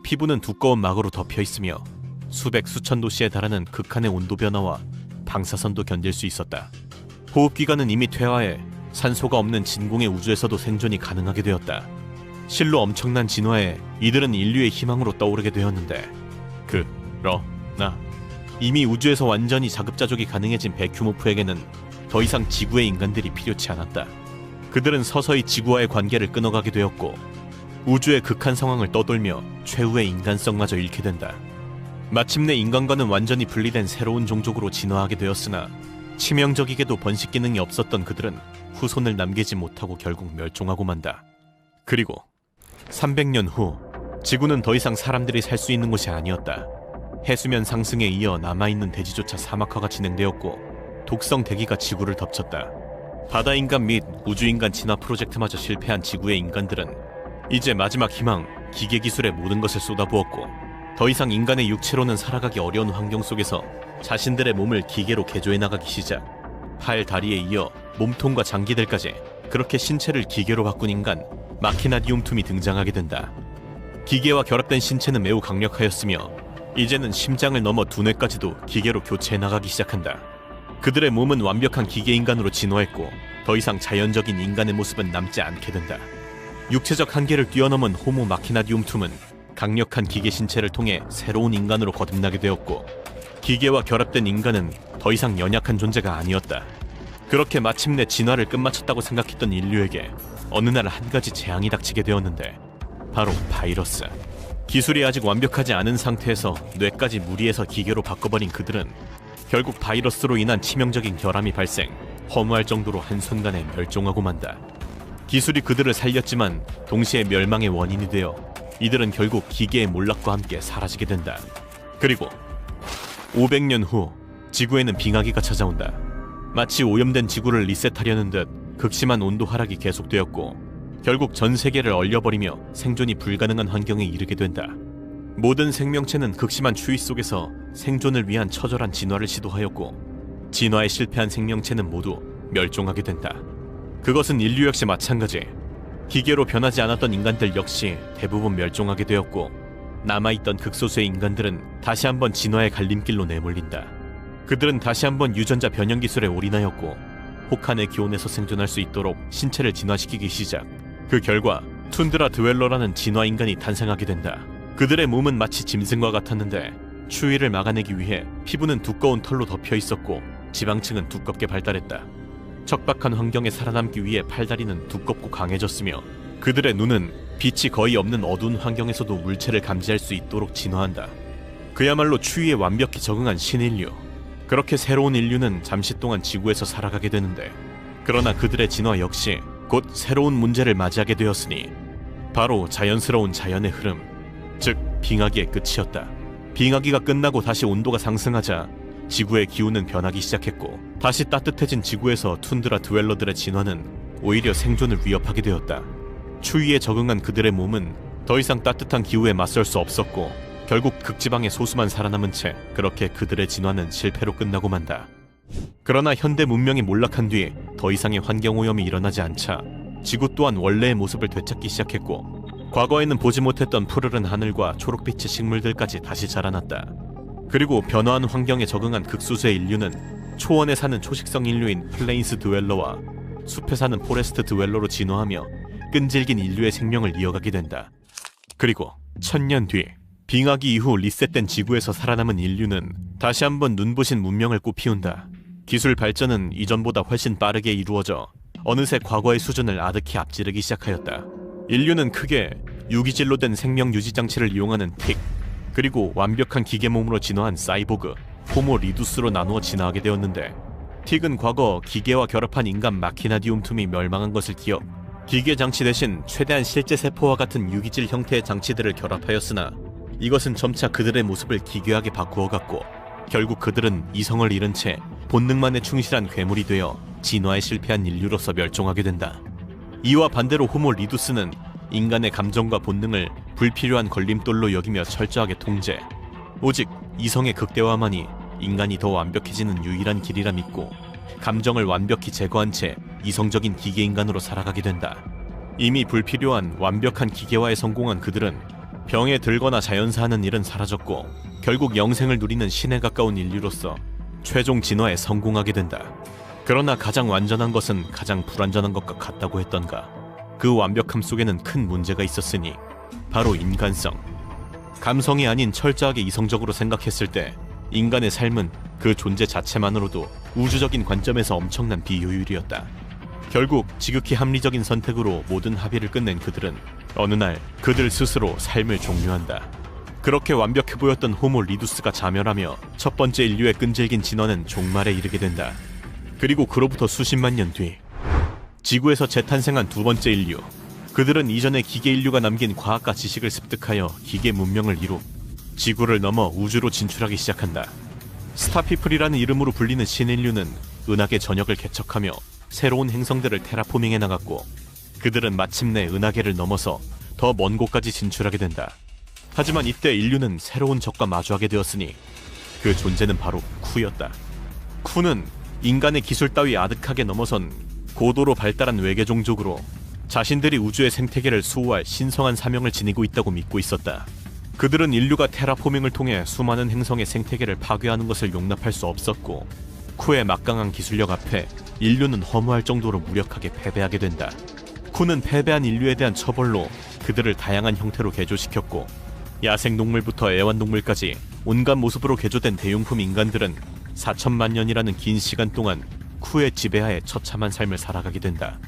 피부는 두꺼운 막으로 덮여 있으며 수백 수천 도씨에 달하는 극한의 온도 변화와 방사선도 견딜 수 있었다. 호흡기관은 이미 퇴화해 산소가 없는 진공의 우주에서도 생존이 가능하게 되었다. 실로 엄청난 진화에 이들은 인류의 희망으로 떠오르게 되었는데, 그러나 이미 우주에서 완전히 자급자족이 가능해진 베큐모프에게는 더 이상 지구의 인간들이 필요치 않았다. 그들은 서서히 지구와의 관계를 끊어가게 되었고, 우주의 극한 상황을 떠돌며 최후의 인간성마저 잃게 된다. 마침내 인간과는 완전히 분리된 새로운 종족으로 진화하게 되었으나, 치명적이게도 번식 기능이 없었던 그들은 후손을 남기지 못하고 결국 멸종하고 만다. 그리고 300년 후, 지구는 더 이상 사람들이 살 수 있는 곳이 아니었다. 해수면 상승에 이어 남아있는 대지조차 사막화가 진행되었고, 독성 대기가 지구를 덮쳤다. 바다인간 및 우주인간 진화 프로젝트마저 실패한 지구의 인간들은 이제 마지막 희망, 기계기술의 모든 것을 쏟아부었고, 더 이상 인간의 육체로는 살아가기 어려운 환경 속에서 자신들의 몸을 기계로 개조해 나가기 시작. 팔, 다리에 이어 몸통과 장기들까지 그렇게 신체를 기계로 바꾼 인간, 마키나디움툼이 등장하게 된다. 기계와 결합된 신체는 매우 강력하였으며, 이제는 심장을 넘어 두뇌까지도 기계로 교체해 나가기 시작한다. 그들의 몸은 완벽한 기계인간으로 진화했고, 더 이상 자연적인 인간의 모습은 남지 않게 된다. 육체적 한계를 뛰어넘은 호모 마키나디움툼은 강력한 기계 신체를 통해 새로운 인간으로 거듭나게 되었고, 기계와 결합된 인간은 더 이상 연약한 존재가 아니었다. 그렇게 마침내 진화를 끝마쳤다고 생각했던 인류에게 어느 날 한 가지 재앙이 닥치게 되었는데, 바로 바이러스. 기술이 아직 완벽하지 않은 상태에서 뇌까지 무리해서 기계로 바꿔버린 그들은 결국 바이러스로 인한 치명적인 결함이 발생, 허무할 정도로 한순간에 멸종하고 만다. 기술이 그들을 살렸지만 동시에 멸망의 원인이 되어 이들은 결국 기계의 몰락과 함께 사라지게 된다. 그리고 500년 후 지구에는 빙하기가 찾아온다. 마치 오염된 지구를 리셋하려는 듯 극심한 온도 하락이 계속되었고 결국 전 세계를 얼려버리며 생존이 불가능한 환경에 이르게 된다. 모든 생명체는 극심한 추위 속에서 생존을 위한 처절한 진화를 시도하였고 진화에 실패한 생명체는 모두 멸종하게 된다. 그것은 인류 역시 마찬가지. 기계로 변하지 않았던 인간들 역시 대부분 멸종하게 되었고 남아있던 극소수의 인간들은 다시 한번 진화의 갈림길로 내몰린다. 그들은 다시 한번 유전자 변형 기술에 올인하였고 혹한의 기온에서 생존할 수 있도록 신체를 진화시키기 시작. 그 결과 툰드라 드웰러라는 진화 인간이 탄생하게 된다. 그들의 몸은 마치 짐승과 같았는데 추위를 막아내기 위해 피부는 두꺼운 털로 덮여 있었고 지방층은 두껍게 발달했다. 척박한 환경에 살아남기 위해 팔다리는 두껍고 강해졌으며 그들의 눈은 빛이 거의 없는 어두운 환경에서도 물체를 감지할 수 있도록 진화한다. 그야말로 추위에 완벽히 적응한 신인류. 그렇게 새로운 인류는 잠시 동안 지구에서 살아가게 되는데 그러나 그들의 진화 역시 곧 새로운 문제를 맞이하게 되었으니 바로 자연스러운 자연의 흐름, 즉 빙하기의 끝이었다. 빙하기가 끝나고 다시 온도가 상승하자 지구의 기후는 변하기 시작했고 다시 따뜻해진 지구에서 툰드라 드웰러들의 진화는 오히려 생존을 위협하게 되었다. 추위에 적응한 그들의 몸은 더 이상 따뜻한 기후에 맞설 수 없었고 결국 극지방에 소수만 살아남은 채 그렇게 그들의 진화는 실패로 끝나고 만다. 그러나 현대 문명이 몰락한 뒤 더 이상의 환경오염이 일어나지 않자 지구 또한 원래의 모습을 되찾기 시작했고 과거에는 보지 못했던 푸르른 하늘과 초록빛의 식물들까지 다시 자라났다. 그리고 변화한 환경에 적응한 극소수의 인류는 초원에 사는 초식성 인류인 플레인스 드웰러와 숲에 사는 포레스트 드웰러로 진화하며 끈질긴 인류의 생명을 이어가게 된다. 그리고 1000년 뒤 빙하기 이후 리셋된 지구에서 살아남은 인류는 다시 한번 눈부신 문명을 꽃피운다. 기술 발전은 이전보다 훨씬 빠르게 이루어져 어느새 과거의 수준을 아득히 앞지르기 시작하였다. 인류는 크게 유기질로 된 생명 유지 장치를 이용하는 틱, 그리고 완벽한 기계 몸으로 진화한 사이보그, 호모 리두스로 나누어 진화하게 되었는데 틱은 과거 기계와 결합한 인간 마키나디움 툼이 멸망한 것을 기억, 기계 장치 대신 최대한 실제 세포와 같은 유기질 형태의 장치들을 결합하였으나 이것은 점차 그들의 모습을 기괴하게 바꾸어갔고 결국 그들은 이성을 잃은 채 본능만에 충실한 괴물이 되어 진화에 실패한 인류로서 멸종하게 된다. 이와 반대로 호모 리두스는 인간의 감정과 본능을 불필요한 걸림돌로 여기며 철저하게 통제, 오직 이성의 극대화만이 인간이 더 완벽해지는 유일한 길이라 믿고 감정을 완벽히 제거한 채 이성적인 기계인간으로 살아가게 된다. 이미 불필요한 완벽한 기계화에 성공한 그들은 병에 들거나 자연사하는 일은 사라졌고 결국 영생을 누리는 신에 가까운 인류로서 최종 진화에 성공하게 된다. 그러나 가장 완전한 것은 가장 불완전한 것과 같다고 했던가. 그 완벽함 속에는 큰 문제가 있었으니 바로 인간성. 감성이 아닌 철저하게 이성적으로 생각했을 때 인간의 삶은 그 존재 자체만으로도 우주적인 관점에서 엄청난 비효율이었다. 결국 지극히 합리적인 선택으로 모든 합의를 끝낸 그들은 어느 날 그들 스스로 삶을 종료한다. 그렇게 완벽해 보였던 호모 리두스가 자멸하며 첫 번째 인류의 끈질긴 진화는 종말에 이르게 된다. 그리고 그로부터 수십만 년 뒤 지구에서 재탄생한 두 번째 인류, 그들은 이전의 기계 인류가 남긴 과학과 지식을 습득하여 기계 문명을 이루 지구를 넘어 우주로 진출하기 시작한다. 스타피플이라는 이름으로 불리는 신인류는 은하계 전역을 개척하며 새로운 행성들을 테라포밍해 나갔고 그들은 마침내 은하계를 넘어서 더 먼 곳까지 진출하게 된다. 하지만 이때 인류는 새로운 적과 마주하게 되었으니 그 존재는 바로 쿠였다. 쿠는 인간의 기술 따위 아득하게 넘어선 고도로 발달한 외계 종족으로 자신들이 우주의 생태계를 수호할 신성한 사명을 지니고 있다고 믿고 있었다. 그들은 인류가 테라포밍을 통해 수많은 행성의 생태계를 파괴하는 것을 용납할 수 없었고 쿠의 막강한 기술력 앞에 인류는 허무할 정도로 무력하게 패배하게 된다. 쿠는 패배한 인류에 대한 처벌로 그들을 다양한 형태로 개조시켰고 야생동물부터 애완동물까지 온갖 모습으로 개조된 대용품 인간들은 4천만 년이라는 긴 시간 동안 쿠의 지배하에 처참한 삶을 살아가게 된다.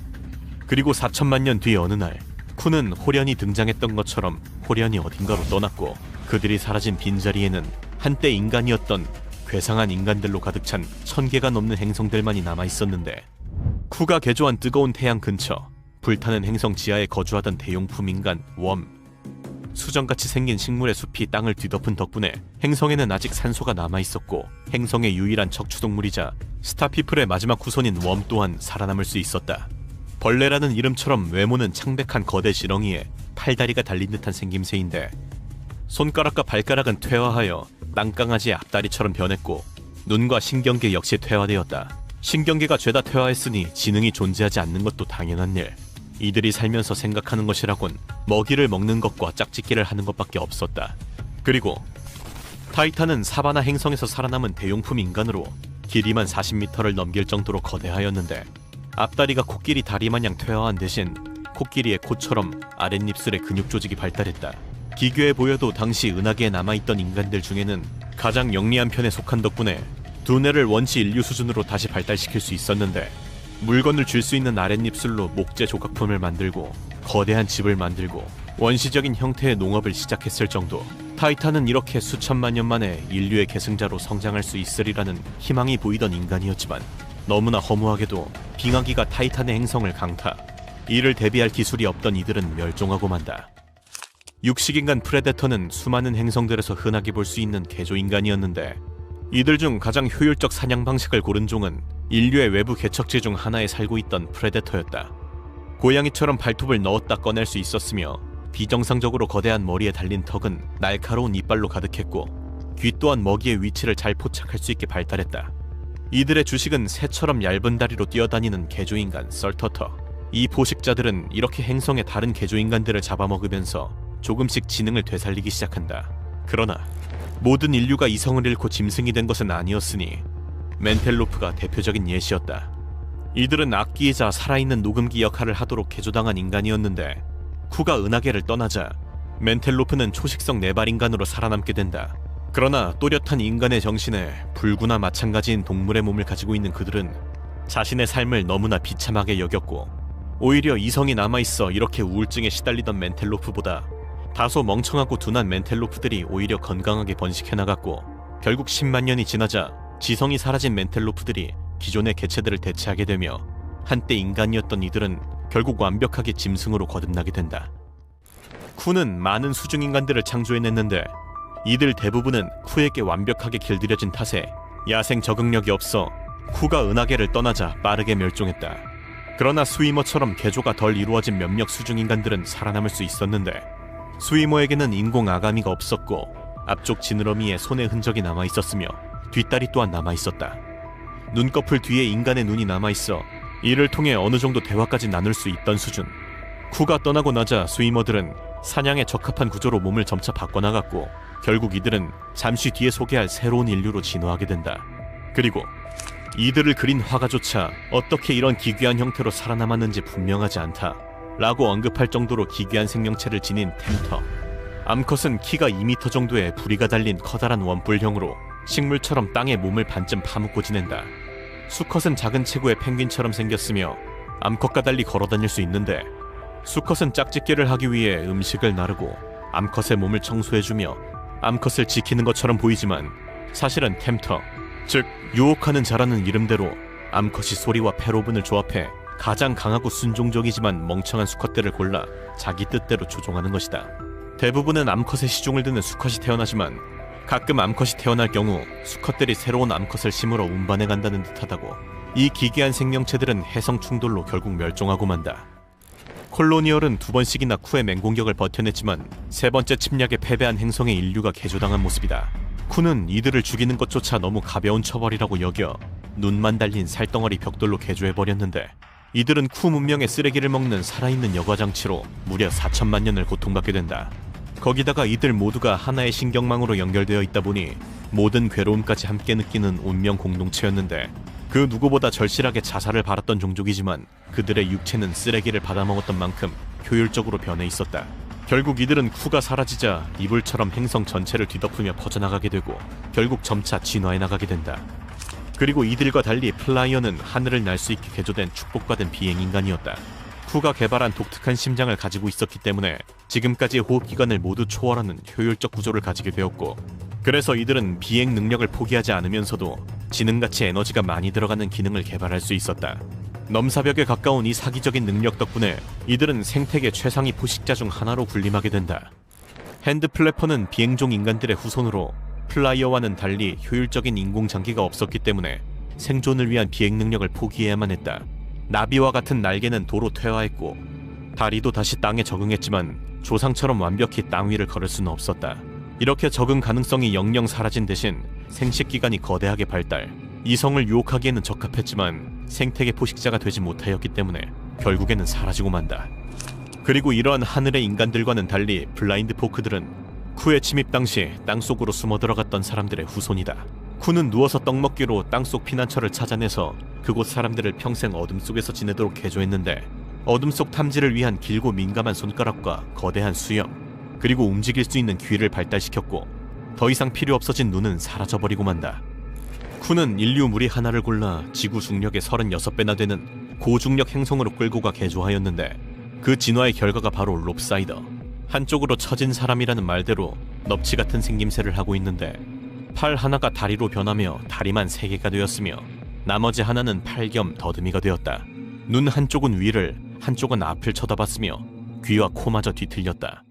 그리고 4천만 년 뒤 어느 날 쿠는 호련이 등장했던 것처럼 호련이 어딘가로 떠났고 그들이 사라진 빈자리에는 한때 인간이었던 괴상한 인간들로 가득 찬 1000개가 넘는 행성들만이 남아있었는데 쿠가 개조한 뜨거운 태양 근처 불타는 행성 지하에 거주하던 대용품 인간 웜. 수정같이 생긴 식물의 숲이 땅을 뒤덮은 덕분에 행성에는 아직 산소가 남아있었고 행성의 유일한 척추동물이자 스타피플의 마지막 후손인 웜 또한 살아남을 수 있었다. 벌레라는 이름처럼 외모는 창백한 거대 지렁이에 팔다리가 달린 듯한 생김새인데 손가락과 발가락은 퇴화하여 땅강아지의 앞다리처럼 변했고 눈과 신경계 역시 퇴화되었다. 신경계가 죄다 퇴화했으니 지능이 존재하지 않는 것도 당연한 일. 이들이 살면서 생각하는 것이라곤 먹이를 먹는 것과 짝짓기를 하는 것밖에 없었다. 그리고 타이탄은 사바나 행성에서 살아남은 대용품 인간으로 길이만 40m를 넘길 정도로 거대하였는데 앞다리가 코끼리 다리 마냥 퇴화한 대신 코끼리의 코처럼 아랫입술의 근육 조직이 발달했다. 기괴해 보여도 당시 은하계에 남아있던 인간들 중에는 가장 영리한 편에 속한 덕분에 두뇌를 원시 인류 수준으로 다시 발달시킬 수 있었는데 물건을 쥘 수 있는 아랫입술로 목재 조각품을 만들고 거대한 집을 만들고 원시적인 형태의 농업을 시작했을 정도. 타이탄은 이렇게 수천만 년 만에 인류의 계승자로 성장할 수 있으리라는 희망이 보이던 인간이었지만 너무나 허무하게도 빙하기가 타이탄의 행성을 강타. 이를 대비할 기술이 없던 이들은 멸종하고 만다. 육식인간 프레데터는 수많은 행성들에서 흔하게 볼 수 있는 개조인간이었는데 이들 중 가장 효율적 사냥 방식을 고른 종은 인류의 외부 개척지 중 하나에 살고 있던 프레데터였다. 고양이처럼 발톱을 넣었다 꺼낼 수 있었으며 비정상적으로 거대한 머리에 달린 턱은 날카로운 이빨로 가득했고 귀 또한 먹이의 위치를 잘 포착할 수 있게 발달했다. 이들의 주식은 새처럼 얇은 다리로 뛰어다니는 개조인간 썰터터. 이 포식자들은 이렇게 행성의 다른 개조인간들을 잡아먹으면서 조금씩 지능을 되살리기 시작한다. 그러나 모든 인류가 이성을 잃고 짐승이 된 것은 아니었으니 멘텔로프가 대표적인 예시였다. 이들은 악기이자 살아있는 녹음기 역할을 하도록 개조당한 인간이었는데 쿠가 은하계를 떠나자 멘텔로프는 초식성 네발인간으로 살아남게 된다. 그러나 또렷한 인간의 정신에 불구나 마찬가지인 동물의 몸을 가지고 있는 그들은 자신의 삶을 너무나 비참하게 여겼고 오히려 이성이 남아있어 이렇게 우울증에 시달리던 멘텔로프보다 다소 멍청하고 둔한 멘텔로프들이 오히려 건강하게 번식해나갔고 결국 10만 년이 지나자 지성이 사라진 멘텔로프들이 기존의 개체들을 대체하게 되며 한때 인간이었던 이들은 결국 완벽하게 짐승으로 거듭나게 된다. 쿠는 많은 수중인간들을 창조해냈는데 이들 대부분은 쿠에게 완벽하게 길들여진 탓에 야생 적응력이 없어 쿠가 은하계를 떠나자 빠르게 멸종했다. 그러나 스위머처럼 개조가 덜 이루어진 몇몇 수중인간들은 살아남을 수 있었는데 스위머에게는 인공 아가미가 없었고 앞쪽 지느러미에 손의 흔적이 남아있었으며 뒷다리 또한 남아있었다. 눈꺼풀 뒤에 인간의 눈이 남아있어 이를 통해 어느 정도 대화까지 나눌 수 있던 수준. 쿠가 떠나고 나자 스위머들은 사냥에 적합한 구조로 몸을 점차 바꿔나갔고 결국 이들은 잠시 뒤에 소개할 새로운 인류로 진화하게 된다. 그리고 이들을 그린 화가조차 어떻게 이런 기괴한 형태로 살아남았는지 분명하지 않다 라고 언급할 정도로 기괴한 생명체를 지닌 템터. 암컷은 키가 2m 정도의 부리가 달린 커다란 원뿔형으로 식물처럼 땅에 몸을 반쯤 파묻고 지낸다. 수컷은 작은 체구의 펭귄처럼 생겼으며 암컷과 달리 걸어다닐 수 있는데 수컷은 짝짓기를 하기 위해 음식을 나르고 암컷의 몸을 청소해주며 암컷을 지키는 것처럼 보이지만 사실은 템터, 즉 유혹하는 자라는 이름대로 암컷이 소리와 페로본을 조합해 가장 강하고 순종적이지만 멍청한 수컷들을 골라 자기 뜻대로 조종하는 것이다. 대부분은 암컷의 시종을 드는 수컷이 태어나지만 가끔 암컷이 태어날 경우 수컷들이 새로운 암컷을 심으러 운반해 간다는 듯하다고. 이 기괴한 생명체들은 해성 충돌로 결국 멸종하고 만다. 콜로니얼은 2번씩이나 쿠의 맹공격을 버텨냈지만 3번째 침략에 패배한 행성의 인류가 개조당한 모습이다. 쿠는 이들을 죽이는 것조차 너무 가벼운 처벌이라고 여겨 눈만 달린 살덩어리 벽돌로 개조해버렸는데 이들은 쿠 문명의 쓰레기를 먹는 살아있는 여과장치로 무려 4천만 년을 고통받게 된다. 거기다가 이들 모두가 하나의 신경망으로 연결되어 있다 보니 모든 괴로움까지 함께 느끼는 운명 공동체였는데 그 누구보다 절실하게 자살을 바랐던 종족이지만 그들의 육체는 쓰레기를 받아먹었던 만큼 효율적으로 변해 있었다. 결국 이들은 쿠가 사라지자 이불처럼 행성 전체를 뒤덮으며 퍼져나가게 되고 결국 점차 진화해 나가게 된다. 그리고 이들과 달리 플라이어는 하늘을 날 수 있게 개조된 축복받은 비행인간이었다. 쿠가 개발한 독특한 심장을 가지고 있었기 때문에 지금까지의 호흡기관을 모두 초월하는 효율적 구조를 가지게 되었고, 그래서 이들은 비행 능력을 포기하지 않으면서도 지능같이 에너지가 많이 들어가는 기능을 개발할 수 있었다. 넘사벽에 가까운 이 사기적인 능력 덕분에 이들은 생태계 최상위 포식자 중 하나로 군림하게 된다. 핸드 플래퍼는 비행종 인간들의 후손으로 플라이어와는 달리 효율적인 인공장기가 없었기 때문에 생존을 위한 비행 능력을 포기해야만 했다. 나비와 같은 날개는 도로 퇴화했고 다리도 다시 땅에 적응했지만 조상처럼 완벽히 땅 위를 걸을 수는 없었다. 이렇게 적응 가능성이 영영 사라진 대신 생식기관이 거대하게 발달, 이성을 유혹하기에는 적합했지만 생태계 포식자가 되지 못하였기 때문에 결국에는 사라지고 만다. 그리고 이러한 하늘의 인간들과는 달리 블라인드 포크들은 쿠의 침입 당시 땅속으로 숨어 들어갔던 사람들의 후손이다. 쿠는 누워서 떡 먹기로 땅속 피난처를 찾아내서 그곳 사람들을 평생 어둠 속에서 지내도록 개조했는데, 어둠 속 탐지를 위한 길고 민감한 손가락과 거대한 수염, 그리고 움직일 수 있는 귀를 발달시켰고 더 이상 필요 없어진 눈은 사라져버리고 만다. 쿠는 인류 무리 하나를 골라 지구 중력의 36배나 되는 고중력 행성으로 끌고 가 개조하였는데, 그 진화의 결과가 바로 롭사이더, 한쪽으로 처진 사람이라는 말대로 넙치 같은 생김새를 하고 있는데, 팔 하나가 다리로 변하며 다리만 3개가 되었으며 나머지 하나는 팔 겸 더듬이가 되었다. 눈 한쪽은 위를, 한쪽은 앞을 쳐다봤으며 귀와 코마저 뒤틀렸다.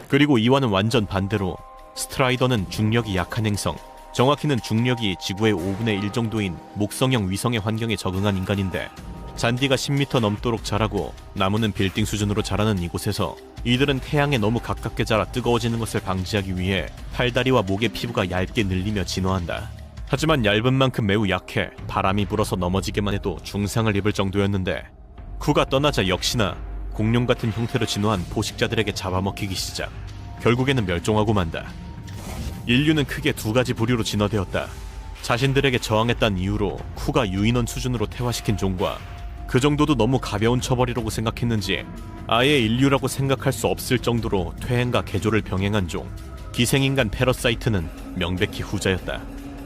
그리고 이와는 완전 반대로 스트라이더는 중력이 약한 행성, 정확히는 중력이 지구의 5분의 1 정도인 목성형 위성의 환경에 적응한 인간인데, 잔디가 10m 넘도록 자라고 나무는 빌딩 수준으로 자라는 이곳에서 이들은 태양에 너무 가깝게 자라 뜨거워지는 것을 방지하기 위해 팔다리와 목의 피부가 얇게 늘리며 진화한다. 하지만 얇은 만큼 매우 약해 바람이 불어서 넘어지기만 해도 중상을 입을 정도였는데, 쿠가 떠나자 역시나 공룡 같은 형태로 진화한 포식자들에게 잡아먹히기 시작, 결국에는 멸종하고 만다. 인류는 크게 2가지 부류로 진화되었다. 자신들에게 저항했다는 이유로 쿠가 유인원 수준으로 태화시킨 종과, 그 정도도 너무 가벼운 처벌이라고 생각했는지 아예 인류라고 생각할 수 없을 정도로 퇴행과 개조를 병행한 종, 기생인간 패러사이트는 명백히 후자였다.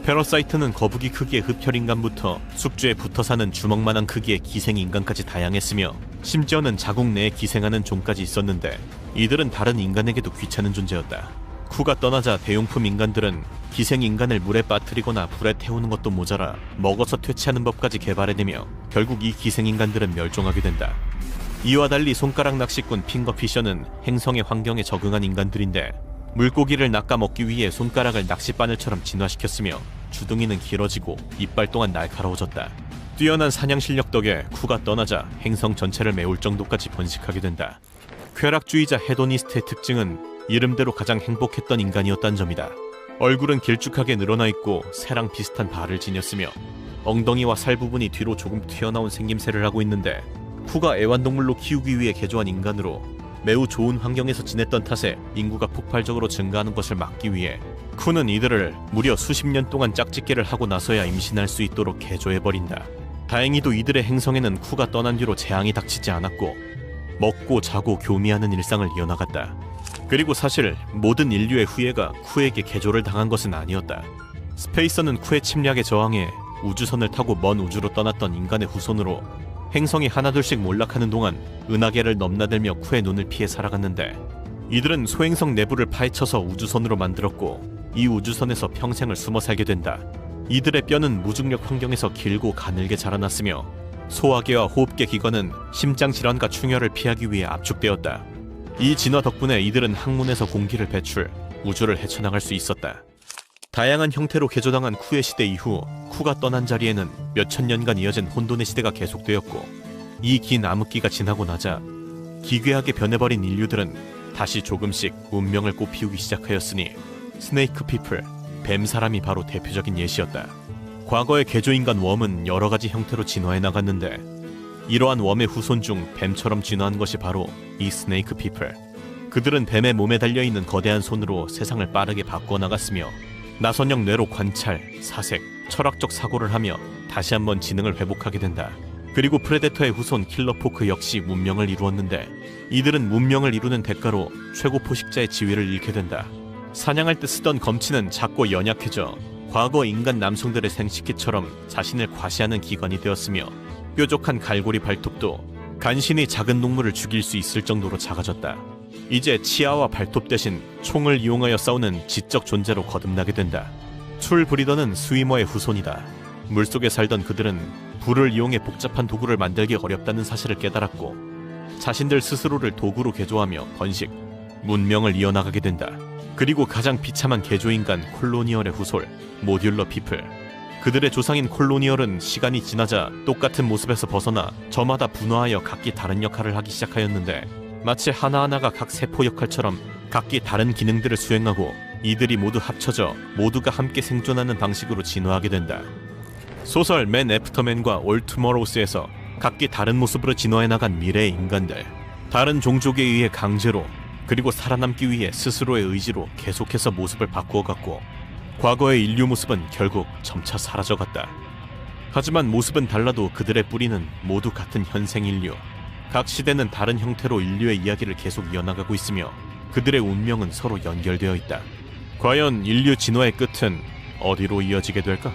패러사이트는 거북이 크기의 흡혈인간부터 숙주에 붙어 사는 주먹만한 크기의 기생인간까지 다양했으며 심지어는 자국 내에 기생하는 종까지 있었는데, 이들은 다른 인간에게도 귀찮은 존재였다. 쿠가 떠나자 대용품 인간들은 기생인간을 물에 빠뜨리거나 불에 태우는 것도 모자라 먹어서 퇴치하는 법까지 개발해내며 결국 이 기생인간들은 멸종하게 된다. 이와 달리 손가락 낚시꾼 핑거피셔는 행성의 환경에 적응한 인간들인데, 물고기를 낚아 먹기 위해 손가락을 낚싯바늘처럼 진화시켰으며 주둥이는 길어지고 이빨 또한 날카로워졌다. 뛰어난 사냥 실력 덕에 쿠가 떠나자 행성 전체를 메울 정도까지 번식하게 된다. 쾌락주의자 헤도니스트의 특징은 이름대로 가장 행복했던 인간이었다는 점이다. 얼굴은 길쭉하게 늘어나 있고 새랑 비슷한 발을 지녔으며 엉덩이와 살 부분이 뒤로 조금 튀어나온 생김새를 하고 있는데, 쿠가 애완동물로 키우기 위해 개조한 인간으로 매우 좋은 환경에서 지냈던 탓에 인구가 폭발적으로 증가하는 것을 막기 위해 쿠는 이들을 무려 수십 년 동안 짝짓기를 하고 나서야 임신할 수 있도록 개조해버린다. 다행히도 이들의 행성에는 쿠가 떠난 뒤로 재앙이 닥치지 않았고 먹고 자고 교미하는 일상을 이어나갔다. 그리고 사실 모든 인류의 후예가 쿠에게 개조를 당한 것은 아니었다. 스페이서는 쿠의 침략에 저항해 우주선을 타고 먼 우주로 떠났던 인간의 후손으로 행성이 하나둘씩 몰락하는 동안 은하계를 넘나들며 쿠의 눈을 피해 살아갔는데, 이들은 소행성 내부를 파헤쳐서 우주선으로 만들었고 이 우주선에서 평생을 숨어 살게 된다. 이들의 뼈는 무중력 환경에서 길고 가늘게 자라났으며 소화계와 호흡계 기관은 심장 질환과 충혈을 피하기 위해 압축되었다. 이 진화 덕분에 이들은 항문에서 공기를 배출, 우주를 헤쳐나갈 수 있었다. 다양한 형태로 개조당한 쿠의 시대 이후 쿠가 떠난 자리에는 몇천 년간 이어진 혼돈의 시대가 계속되었고, 이 긴 암흑기가 지나고 나자 기괴하게 변해버린 인류들은 다시 조금씩 운명을 꽃피우기 시작하였으니 스네이크 피플, 뱀 사람이 바로 대표적인 예시였다. 과거의 개조인간 웜은 여러 가지 형태로 진화해 나갔는데, 이러한 웜의 후손 중 뱀처럼 진화한 것이 바로 이 스네이크 피플. 그들은 뱀의 몸에 달려있는 거대한 손으로 세상을 빠르게 바꾸어 나갔으며 나선형 뇌로 관찰, 사색, 철학적 사고를 하며 다시 한번 지능을 회복하게 된다. 그리고 프레데터의 후손 킬러포크 역시 문명을 이루었는데, 이들은 문명을 이루는 대가로 최고 포식자의 지위를 잃게 된다. 사냥할 때 쓰던 검치는 작고 연약해져 과거 인간 남성들의 생식기처럼 자신을 과시하는 기관이 되었으며, 뾰족한 갈고리 발톱도 간신히 작은 동물을 죽일 수 있을 정도로 작아졌다. 이제 치아와 발톱 대신 총을 이용하여 싸우는 지적 존재로 거듭나게 된다. 툴 브리더는 스위머의 후손이다. 물속에 살던 그들은 불을 이용해 복잡한 도구를 만들기 어렵다는 사실을 깨달았고 자신들 스스로를 도구로 개조하며 번식, 문명을 이어나가게 된다. 그리고 가장 비참한 개조인간 콜로니얼의 후솔, 모듈러 피플. 그들의 조상인 콜로니얼은 시간이 지나자 똑같은 모습에서 벗어나 저마다 분화하여 각기 다른 역할을 하기 시작하였는데 마치 하나하나가 각 세포 역할처럼 각기 다른 기능들을 수행하고 이들이 모두 합쳐져 모두가 함께 생존하는 방식으로 진화하게 된다. 소설 맨 애프터맨과 올 투머로우스에서 각기 다른 모습으로 진화해 나간 미래의 인간들, 다른 종족에 의해 강제로 그리고 살아남기 위해 스스로의 의지로 계속해서 모습을 바꾸어갔고 과거의 인류 모습은 결국 점차 사라져갔다. 하지만 모습은 달라도 그들의 뿌리는 모두 같은 현생 인류. 각 시대는 다른 형태로 인류의 이야기를 계속 이어나가고 있으며 그들의 운명은 서로 연결되어 있다. 과연 인류 진화의 끝은 어디로 이어지게 될까?